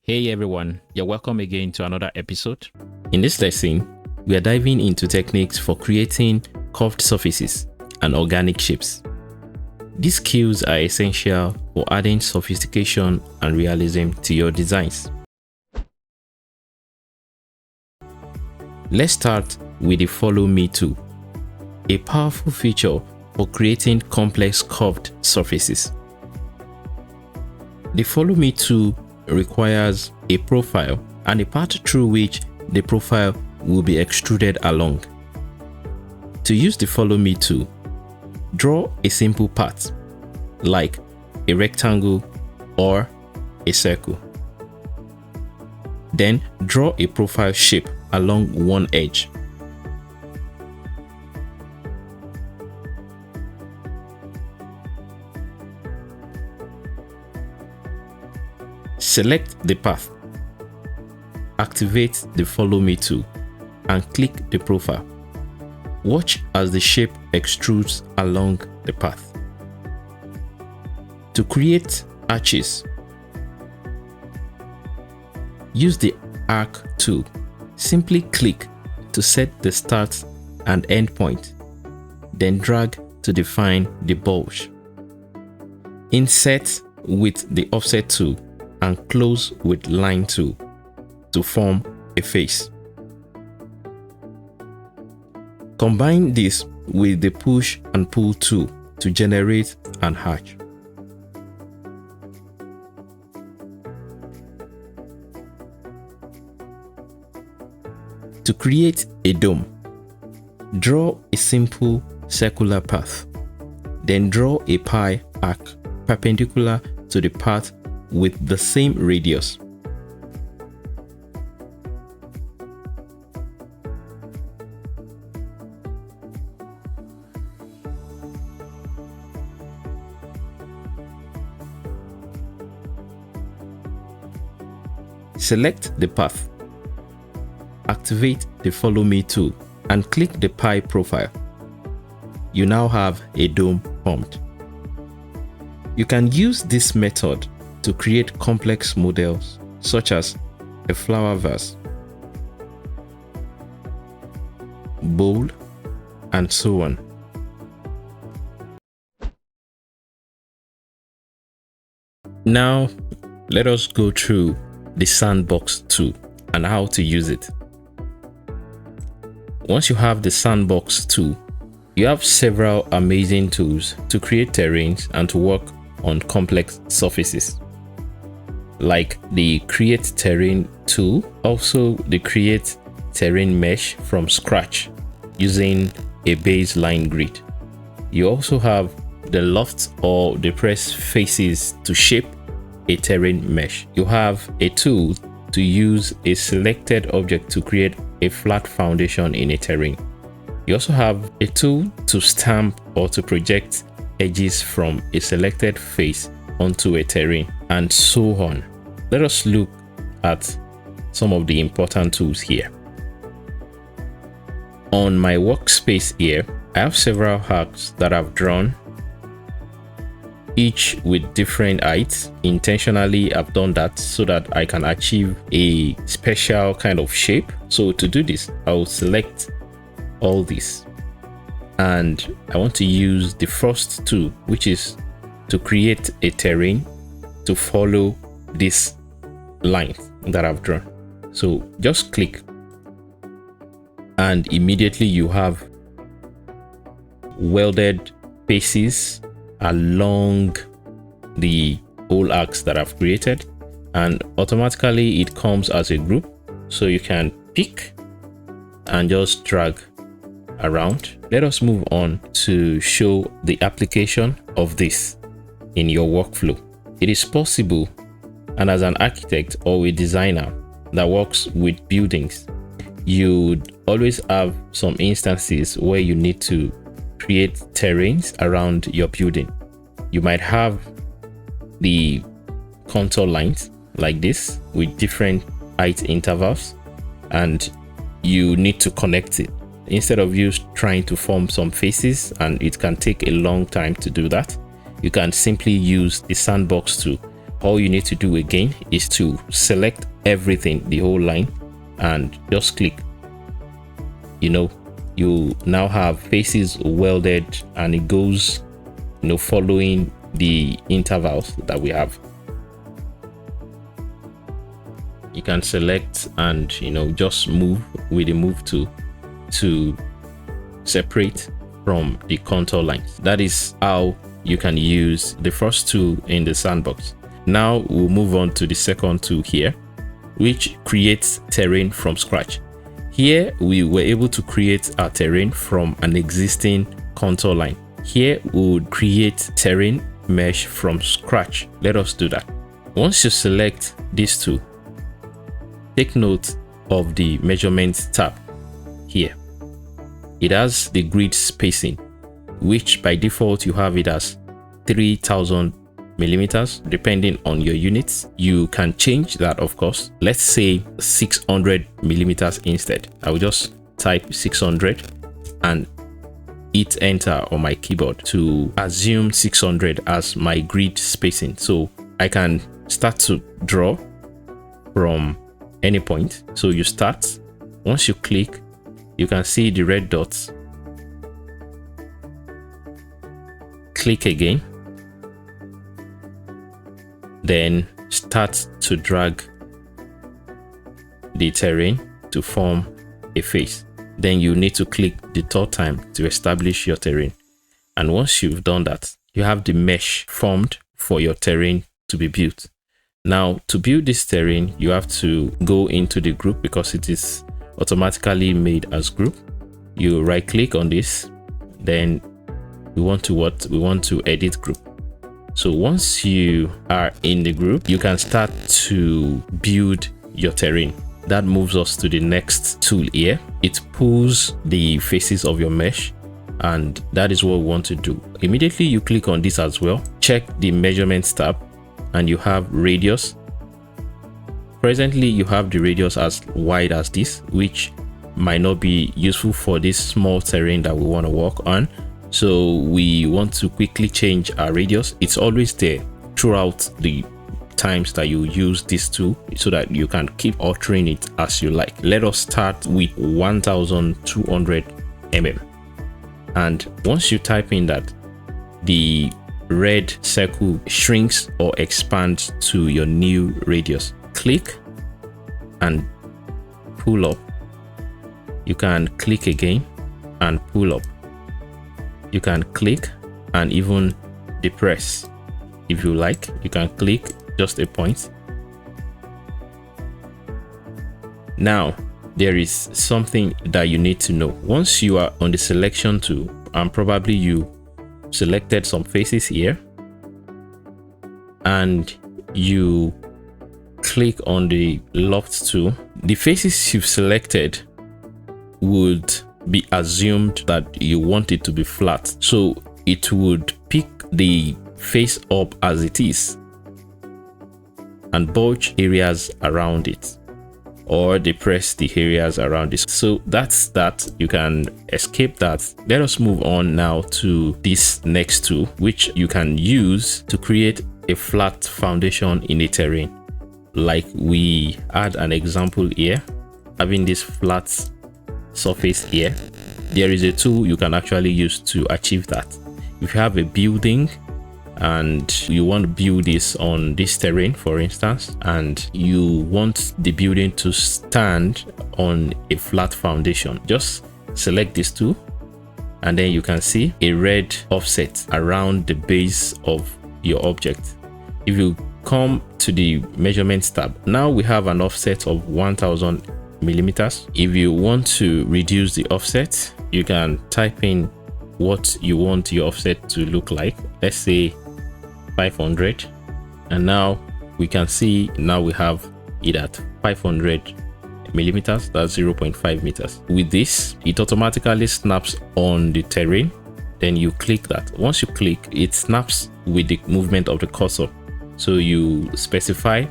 Hey everyone, you're welcome again to another episode. In this lesson, we are diving into techniques for creating curved surfaces and organic shapes. These skills are essential for adding sophistication and realism to your designs. Let's start with the Follow Me tool, a powerful feature for creating complex curved surfaces. The Follow Me tool requires a profile and a path through which the profile will be extruded along. To use the Follow Me tool, draw a simple path like a rectangle or a circle. Then draw a profile shape along one edge. Select the path, activate the Follow Me tool, and click the profile. Watch as the shape extrudes along the path. To create arches, use the Arc tool. Simply click to set the start and end point, then drag to define the bulge. Insert with the Offset tool and close with Line tool to form a face. Combine this with the Push and Pull tool to generate an arch. To create a dome, draw a simple circular path, then draw a pi arc perpendicular to the path with the same radius. Select the path, activate the Follow Me tool, and click the pi profile. You now have a dome formed. You can use this method to create complex models such as a flower vase, bowl, and so on. Now, let us go through the Sandbox tool and how to use it. Once you have the Sandbox tool, you have several amazing tools to create terrains and to work on complex surfaces, like the Create Terrain tool, also the Create Terrain Mesh from scratch using a baseline grid. You also have the Loft or Depress faces to shape a terrain mesh. You have a tool to use a selected object to create a flat foundation in a terrain. You also have a tool to stamp or to project edges from a selected face onto a terrain, and so on. Let us look at some of the important tools here. On my workspace here, I have several arcs that I've drawn, each with different heights. Intentionally, I've done that so that I can achieve a special kind of shape. So to do this, I will select all this, and I want to use the first tool, which is to create a terrain to follow this line that I've drawn. So just click, and immediately you have welded faces along the whole arcs that I've created, and automatically it comes as a group, so you can pick and just drag around. Let us move on to show the application of this in your workflow. It is possible, and as an architect or a designer that works with buildings, you'd always have some instances where you need to create terrains around your building. You might have the contour lines like this with different height intervals, and you need to connect it. Instead of you trying to form some faces, and it can take a long time to do that, you can simply use the Sandbox tool, all you need to do again is to select everything, the whole line, and just click. You now have faces welded, and it goes following the intervals that we have. You can select and just move with the move tool to separate from the contour lines. That is how you can use the first tool in the sandbox. Now we'll move on to the second tool here, which creates terrain from scratch. Here we were able to create our terrain from an existing contour line. Here we would create terrain mesh from scratch. Let us do that. Once you select this tool, take note of the measurement tab here. It has the grid spacing, which by default you have it as 3000 millimeters depending on your units. You can change that, of course. Let's say 600 millimeters instead. I will just type 600 and hit enter on my keyboard to assume 600 as my grid spacing, so I can start to draw from any point. So you start, once you click, you can see the red dots. Click again, then start to drag the terrain to form a face. Then you need to click the third time to establish your terrain. And once you've done that, you have the mesh formed for your terrain to be built. Now, to build this terrain, you have to go into the group because it is automatically made as group. You right click on this, then we want to edit group. So once you are in the group, you can start to build your terrain. That moves us to the next tool here. It pulls the faces of your mesh, and that is what we want to do. Immediately you click on this as well. Check the measurements tab and you have radius. Presently you have the radius as wide as this, which might not be useful for this small terrain that we want to work on. So we want to quickly change our radius. It's always there throughout the times that you use this tool, so that you can keep altering it as you like. Let us start with 1200 mm. And once you type in that, the red circle shrinks or expands to your new radius. Click and pull up. You can click again and pull up. You can click and even depress if you like. You can click just a point. Now there is something that you need to know. Once you are on the selection tool and probably you selected some faces here and you click on the loft tool, the faces you've selected would be assumed that you want it to be flat, so it would pick the face up as it is and bulge areas around it, or depress the areas around it. So that's that. You can escape that. Let us move on now to this next tool, which you can use to create a flat foundation in a terrain. Like we had an example here, having this flat surface here. There is a tool you can actually use to achieve that. If you have a building and you want to build this on this terrain, for instance, and you want the building to stand on a flat foundation, just select this tool and then you can see a red offset around the base of your object. If you come to the measurements tab, now we have an offset of 1000 millimeters. If you want to reduce the offset, you can type in what you want your offset to look like. Let's say 500, and now we can see now we have it at 500 millimeters. That's 0.5 meters. With this, it automatically snaps on the terrain. Then you click that. Once you click, it snaps with the movement of the cursor. So you specify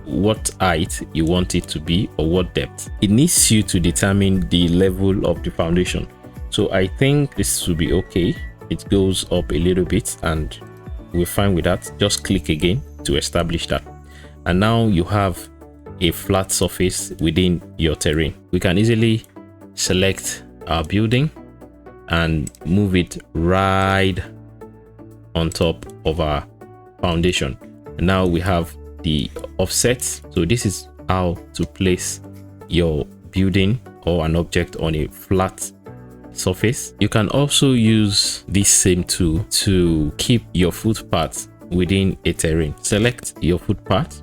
what height you want it to be or what depth. It needs you to determine the level of the foundation. So I think this will be okay. It goes up a little bit and we're fine with that. Just click again to establish that. And now you have a flat surface within your terrain. We can easily select our building and move it right on top of our foundation. And now we have the offsets. So this is how to place your building or an object on a flat surface. You can also use this same tool to keep your footpath within a terrain. Select your footpath,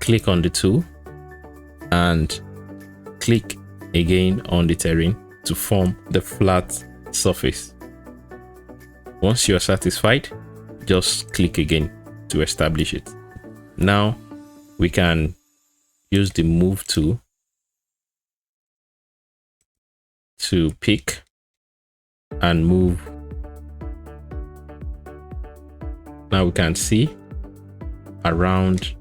click on the tool, and click again on the terrain to form the flat surface. Once you are satisfied, just click again to establish it. Now we can use the move tool to pick and move. Now we can see around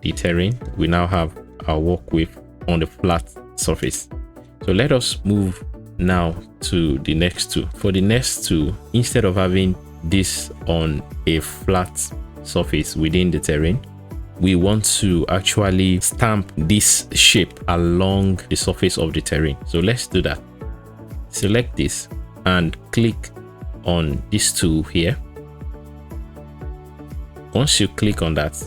the terrain. We now have our work width on the flat surface. So let us move now to the next tool. For the next tool, instead of having this on a flat surface within the terrain, we want to actually stamp this shape along the surface of the terrain. So let's do that. Select this and click on this tool here. Once you click on that,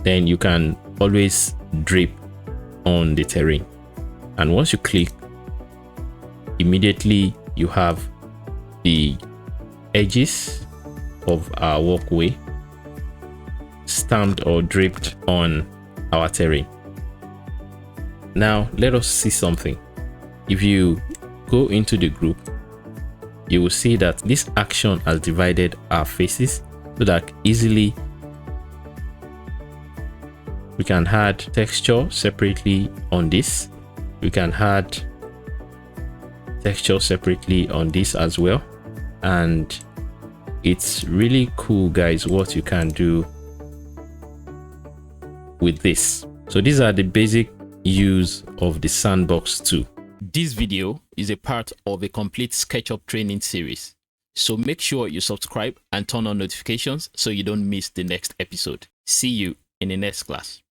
then you can always drape on the terrain. And once you click, immediately you have the edges of our walkway stamped or draped on our terrain. Now let us see something. If you go into the group, you will see that this action has divided our faces so that easily we can add texture separately on this. We can add texture separately on this as well. And it's really cool, guys, what you can do with this. So these are the basic use of the Sandbox tool. This video is a part of a complete SketchUp training series. So make sure you subscribe and turn on notifications so you don't miss the next episode. See you in the next class.